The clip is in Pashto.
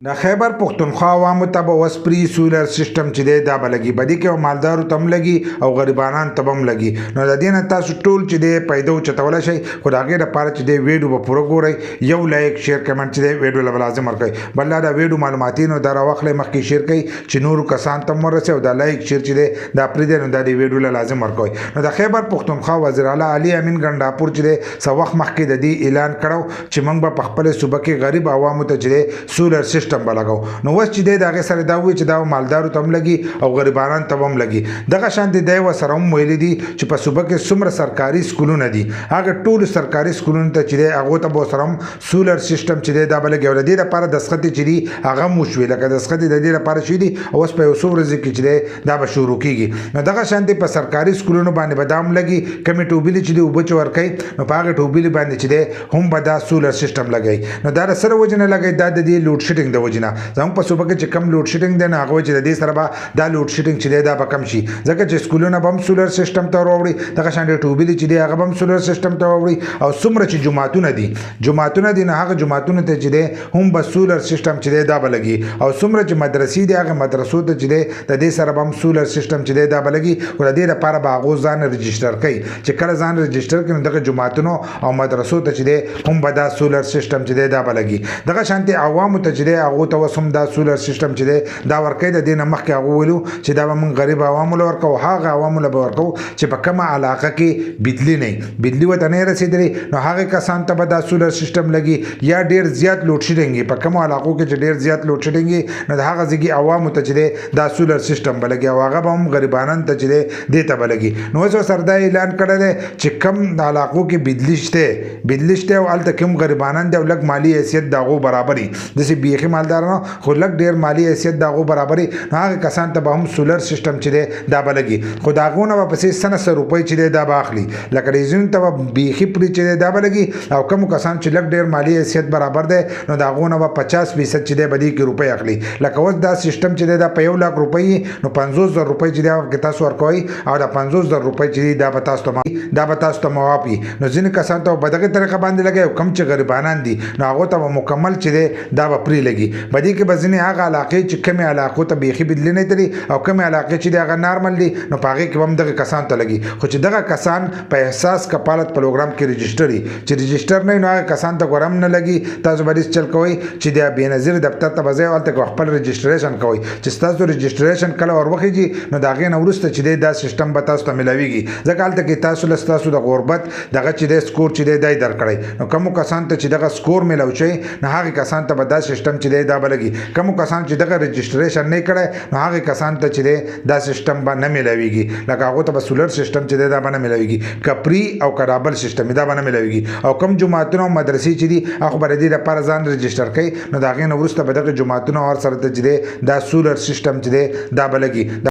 د خیبر پښتونخوا عوامو ته به اوس پري سولر سیسټم چې دی دا به لګي په دې کې مالدارو ته هم لګي او غریبانان ته به هم لګي. نو د دې نه تاسو ټول چې دی پیدا اوچتولی شئ، خو د هغې دپاره چې دی ویډیو به پوره ګورئ، یو لایک شیر کمنټ چې دی ویډیو له به لازم ورکوئ. بل دا ویډیو معلوماتي نو دا راواخلئ مخکې شیر کړئ چې نورو کسان ته هم ورسوي، او دا لایک شیر چې دی دا پرېږدئ نو دا د ویډیو له لازم ورکوئ. نو د خیبر پښتونخوا وزیر اعلی علي امین ګنډاپور چې دی څه وخت مخکې د دې اعلان کړی چې موږ به په خپله صوبه کې غریب عوامو ته چې دی سولر سیسټم به لګوو. نو اوس چې دی د هغې سره دا ووایي چې دا مالدارو ته هم لګي او غریبانان ته هم لګي. دغه شانتې دی ورسره هم ویلي دي چې په صوبه کې څومره سرکاري سکولونه دي، هغه ټولو سرکاري سکولونو ته چې دی هغو ته به ورسره هم سولر سیسټم چې دی دا به لګي. او د دې لپاره دستخط چې دي هغه هم وشوي، لکه دستخط د دې لپاره شوي دي، اوس په یو څو ورځې کې چې دی دا به شروع کېږي. نو دغه شانتې په سرکاري سکولونو باندې به دا هم لګي. کمې ټوبلې چې دي اوبه چې ورکوي نو په هغې ټوبلې باندې چې دی هم به دا سولر سیسټم لګوي. نو دا د سره وجې نه لګوي، دا د دې لوډ شیډینګ د وجې نه. زموږ په صوبه کې چې کم لوډ شیډینګ دی نو هغه وایي چې د دې سره به دا لوډ شیډینګ چې دی دا به کم شي، ځکه چې سکولونه به هم سولر سیسټم ته راوړي، دغه شانتې ټوبلې چې دی هغه به هم سولر سیسټم ته راوړي. او څومره چې جوماتونه دي نو هغه جوماتونو ته چې دی هم به سولر سیسټم چې دی دا به لګي. او څومره چې مدرسې دي هغه مدرسو ته چې دی د دې سره به هم سولر سیسټم چې دی دا به لګي. خو د دې لپاره به هغو ځان رجسټر کوي، چې کله ځان رجسټر کړي نو دغه جوماتونو او مدرسو ته چې دی هم به دا سولر سیسټم چې دی دا به لګي. دغه شانتې عوامو ته چې دی هغو ته اوس هم دا سولر سیسټم چې دی دا ورکوي. د دې نه مخکې هغه ویلو چې دا به موږ غریب عوامو له ورکوو، هغه عوامو له به ورکوو چې په کومه علاقه کې بجلي نه بجلي ورته نه رسېدلې، نو هغې کسانو ته به دا سولر سیسټم لګي. یا ډېر زیات لوډ شیډینګ وي، په کومو علاقو کې چې ډېر زیات لوډ شیډینګ وي نو د هغه ځایي عوامو ته چې دی دا سولر سیسټم به لګي، او هغه به هم غریبانان ته چې دی دې ته به لګي. نو اوس ورسره دا اعلان کړی دی چې کم علاقو کې بجلي شته او هلته کوم غریبانان دي او لږ مالي حیثیت د هغو برابر وي، داسې بیخي مالدارانو خو لږ ډېر مالي حیثیت د هغو برابر وي، نو هغه کسان ته به هم سولر سیسټم چې دی دا به لګي. خو د هغو نه به پسې سنه روپۍ چې دی دا به اخلي، لکه ریزون ته به بیخي پرې چې دی دا به لګي. او کومو کسان چې لږ ډېر مالي حیثیت برابر دی نو د هغو نه به 50% چې دی به دې کې روپۍ اخلي. لکه اوس دا سیسټم چې دی دا په 1 لاک روپۍ نو 50,000 روپۍ چې دی هغه تاسو ورکوئ، او دا 50,000 روپۍ چې دی دا به تاسو ته معاف وي. نو ځینې کسان ته به دغه طریقه باندې لګوي، او کم چې غریبانان دي نو هغو ته به مکمل چې دی دا به پرې لګي. په دې کې به ځینې هغه علاقې چې کمې علاقو ته بیخي بجلي نه تلي او کمې علاقې چې دی هغه نارمل دي نو په هغې کې به هم دغه کسان ته لګي. خو چې دغه کسان په احساس کفالت پروګرام کې رجسټر وي، چې رجسټر نه وي نو هغه کسان ته ګوره هم نه لګي. تاسو به چل کوئ چې د بېنظیر دفتر ته به ځئ او هلته خپل رجسټریشن کوئ، چې ستاسو رجسټریشن کله ور وخېږي نو د هغې نه وروسته چې دی دا سیسټم به تاسو ته میلاویږي، ځکه هلته کې تاسو له ستاسو د غربت دغه چې دی سکور چې دی دا یې درکړی. نو کومو کسانو ته چې دغه سکور میلاو شي نو هغې کسانو ته به دا سیسټم چې دی دا به لګي. کومو کسانو چې دغه رجسټریشن نه یې کړی نو هغې کسانو ته چې دی دا سیسټم به نه میلاویږي، لکه هغو ته به سولر سیسټم چې دی دا به نه میلاویږي، که پري او که ډابل سیسټم دا به نه میلاویږي. او کوم جوماتونه او مدرسې چې دي هغه به د دې لپاره ځان رجسټر کوي، نو د هغې نه وروسته به دغه جوماتونه ورسره ته چې دی دا سولر سیسټم چې دی دا به لګي.